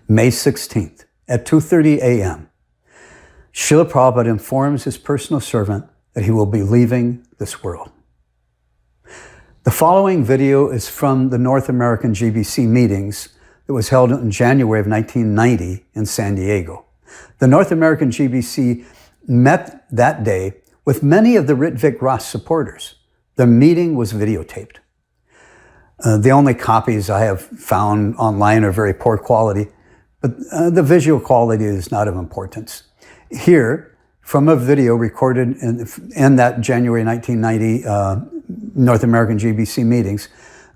May 16th at 2:30 a.m., Srila Prabhupada informs his personal servant that he will be leaving this world. The following video is from the North American GBC meetings that was held in January of 1990 in San Diego. The North American GBC met that day with many of the Ritvik Ras supporters. The meeting was videotaped. The only copies I have found online are very poor quality, but the visual quality is not of importance. Here, from a video recorded in that January 1990 North American GBC meetings,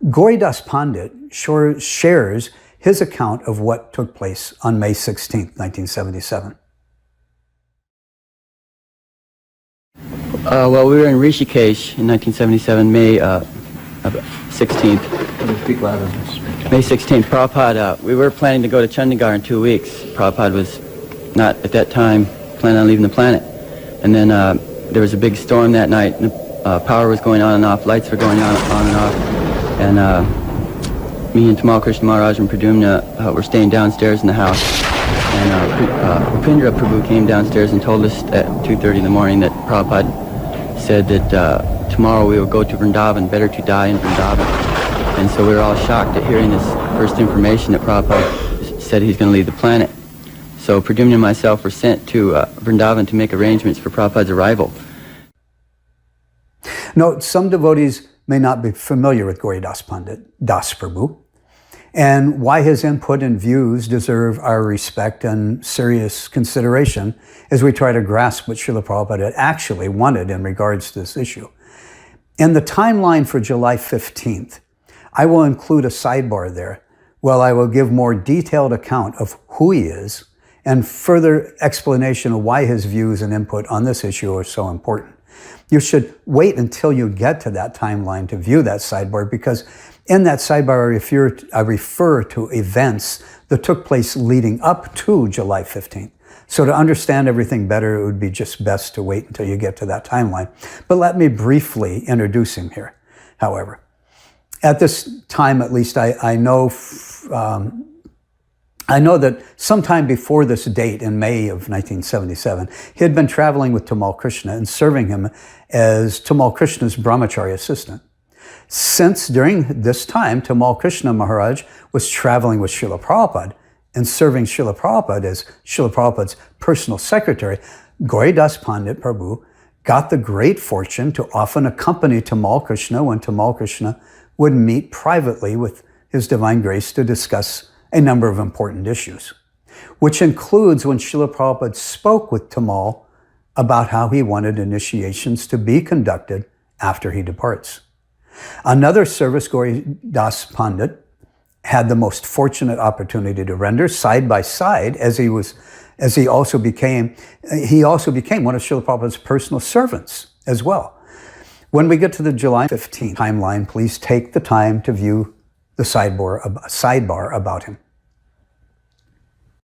Gauridas Pandit shares his account of what took place on May 16, 1977. Well, we were in Rishikesh in 1977, May 16th. May 16th, Prabhupada, we were planning to go to Chandigarh in 2 weeks. Prabhupada was not, at that time, planning on leaving the planet. And then there was a big storm that night. Power was going on and off, lights were going on and off. And me and Tamal Krishna Maharaj and Pradyumna were staying downstairs in the house. And Upendra Prabhu came downstairs and told us at 2:30 in the morning that Prabhupada said that tomorrow we will go to Vrindavan, better to die in Vrindavan. And so we were all shocked at hearing this first information that Prabhupada said he's going to leave the planet. So Pradyumna and myself were sent to Vrindavan to make arrangements for Prabhupada's arrival. Note, some devotees may not be familiar with Gauridas Pandit Das Prabhu, and why his input and views deserve our respect and serious consideration as we try to grasp what Srila Prabhupada actually wanted in regards to this issue. In the timeline for July 15th, I will include a sidebar there where I will give more detailed account of who he is and further explanation of why his views and input on this issue are so important. You should wait until you get to that timeline to view that sidebar, because in that sidebar I refer to events that took place leading up to July 15th. So to understand everything better, it would be just best to wait until you get to that timeline. But let me briefly introduce him here, however. At this time, at least, I know that sometime before this date, in May of 1977, he had been traveling with Tamal Krishna and serving him as Tamal Krishna's brahmachari assistant. Since during this time, Tamal Krishna Maharaj was traveling with Srila Prabhupada and serving Srila Prabhupada as Srila Prabhupada's personal secretary, Gauridas Pandit Prabhu got the great fortune to often accompany Tamal Krishna when Tamal Krishna would meet privately with His Divine Grace to discuss a number of important issues, which includes when Srila Prabhupada spoke with Tamal about how he wanted initiations to be conducted after he departs. Another service Gauridas Pandit had the most fortunate opportunity to render side by side as he also became one of Srila Prabhupada's personal servants as well. When we get to the July 15th timeline, please take the time to view the sidebar about him.